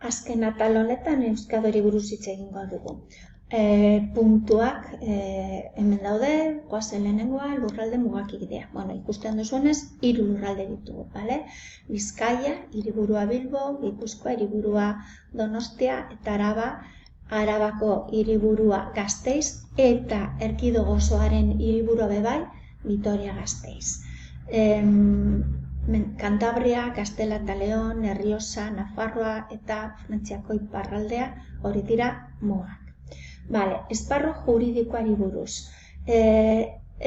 azken atal honetan euskadori buruz hitz egingo dugu. Puntuak hemen daude, goazen lehenengoa, lurralde mugakidea. Bueno, ikusten duzuenez, 3 lurralde ditugu, bale? Bizkaia, hiriburua Bilbo, Gipuzkoa, hiriburua Donostia, eta Arabako hiriburua Gasteiz, eta erkidego osoaren hiriburua bebai, Vitoria-Gasteiz. Kantabria, Gaztela eta Leon, Errioxa, Nafarroa eta Frantziako iparraldea hori dira mugak. Bale, esparru juridikoari buruz.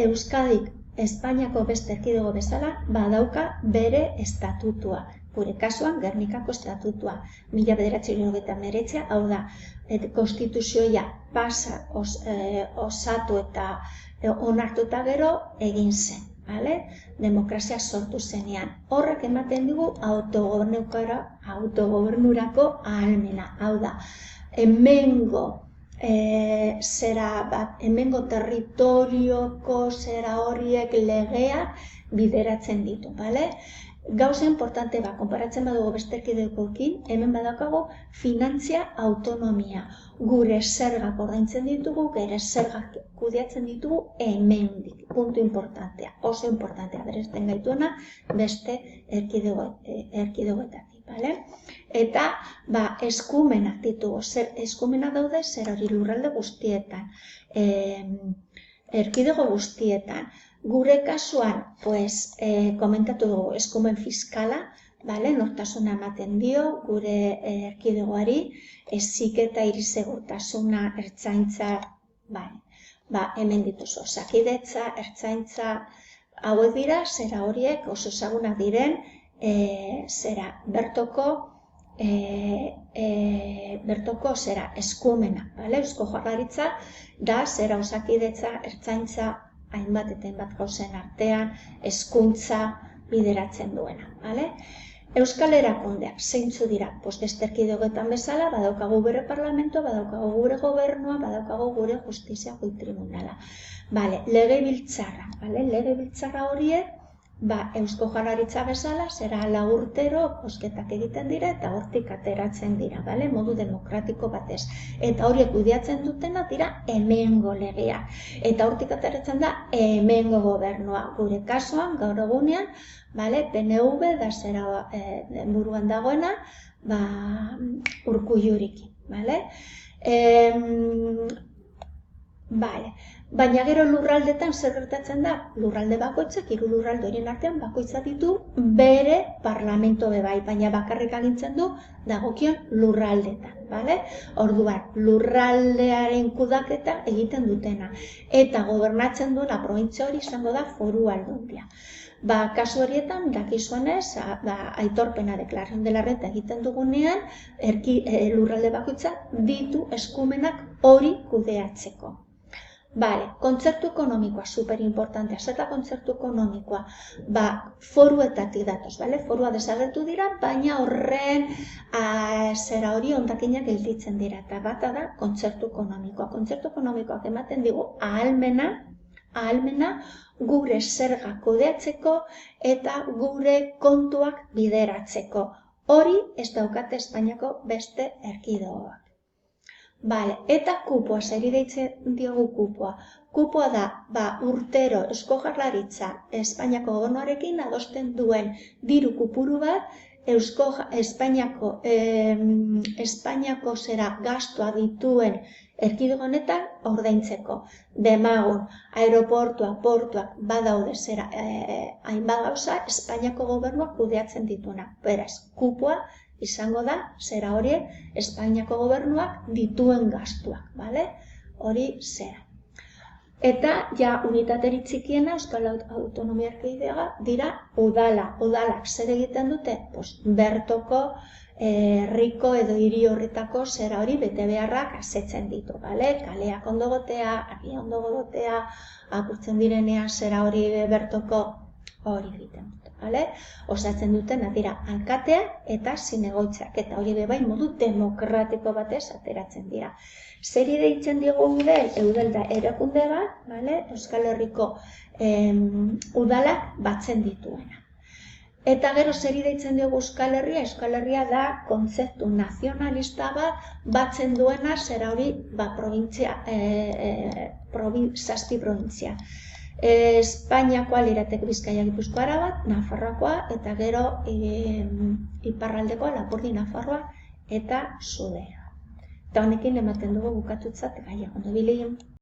Euskadik Espainiako beste erkidego bezala badauka bere estatutua. Gure kasuan, Gernikako estatutua. 1989, hau da, konstituzioa pasa osatu eta onartuta gero egin zen. Demokrazia sortu zenean. Horrek ematen digu autogobernurako ahalmena. Hau da, hemengo territorioko zera horiek legeak bideratzen ditu. Gauza importante konparatzen badugu beste erkidegoekin, hemen badaukagu finantzia autonomia. Gure zergak ordaintzen ditugu, gure zergak kudeatzen ditugu hemendik. Puntu importantea, oso importantea, beresten gaituena beste erkidegoetatik. Eta eskumenak ditugu, eskumenak daude zer hori lurralde guztietan, erkidego guztietan. Gure kasuan, komentatu dugu eskumen fiskala, nortasuna ematen dio gure erkidegoari, heziketa, irisegurtasuna, ertzaintza, hemen dituzu, osakidetza, ertzaintza, hauek dira, zera horiek oso ezagunak diren, bertoko eskumena, Eusko Jaurlaritza da zera osakidetza, ertzaintza, hainbat eta hainbat gauzen artean, hezkuntza bideratzen duena. Euskal erakundeak zeintzu dira, beste erkidegoetan bezala, badaukagu gure parlamentoa, badaukagu gure gobernua, badaukagu gure justizia tribunala. Legebiltzarra, legebiltzarra horiek, Eusko Jaurlaritza bezala, zera 4 urtero bozketak egiten dira eta hortik ateratzen dira, modu demokratiko batez. Eta horiek kudeatzen dutena dira hemengo legea. Eta hortik ateratzen da hemengo gobernua. Gure kasuan, gaur egunean, PNV da zera buruan dagoena, Urkullurikin. Baina gero lurraldetan zer gertatzen da? Lurralde bakoitzak, 3 lurralde horien artean bakoitza ditu bere parlamento bebai, baina bakarrik agintzen du dagokion lurraldetan. Orduan, lurraldearen kudaketa egiten dutena. Eta gobernatzen duena probintzia hori izango da Foru Aldundia. Kasu horietan, dakizuenez, aitorpena deklaración de la renta egiten dugunean, lurralde bakoitza ditu eskumenak hori kudeatzeko. Kontzertu ekonomikoa, superimportantea. Zeta kontzertu ekonomikoa, foruetatik datoz, forua desagertu dira, baina horren zera hori hondakinak gelditzen dira. Eta bata da kontzertu ekonomikoa. Kontzertu ekonomikoak ematen digu ahalmena gure zerga kudeatzeko eta gure kontuak bideratzeko. Hori ez daukate Espainiako beste erkidegoak. Eta kupoa, zeri deitzen diogu kupoa. Kupoa da, urtero Eusko Jaurlaritza Espainiako gobernuarekin adosten duen diru kopuru bat Espainiako zera gastua dituen erkidego honetan ordaintzeko. Demagun, aeroportuak, portuak, badaude zera hainbat gauza Espainiako gobernuak kudeatzen dituna. Beraz, kupoa izango da, zera horiek, Espainiako gobernuak dituen gastuak, hori zera. Eta, unitaterik txikiena, Euskal Autonomia Erkidega, dira udalak zer egiten dute? Bertoko, herriko edo hiri horretako zera hori bete beharrak asetzen ditu, kaleak ondo gotea, argia ondo gotea, apurtzen direnean zera hori bertoko hori egiten dute. Osatzen duten dira alkatea eta zinegoitzak, eta hori bebai modu demokratiko batez ateratzen dira. Zeri deitzen diogu eudel da erakunde bat, Euskal Herriko udalak batzen dituena. Eta gero zeri deitzen diogu Euskal Herria? Euskal Herria da kontzeptu nazionalista bat batzen duena zera hori zazpi provintzia. Espainiakoa lirateke Bizkaia, Gipuzkoa, Araba, Nafarroakoa, eta gero iparraldekoa Lapurdi, Nafarroa eta Sudea. Eta honekin ematen dugu bukatutzat gaia. Ondo ibili.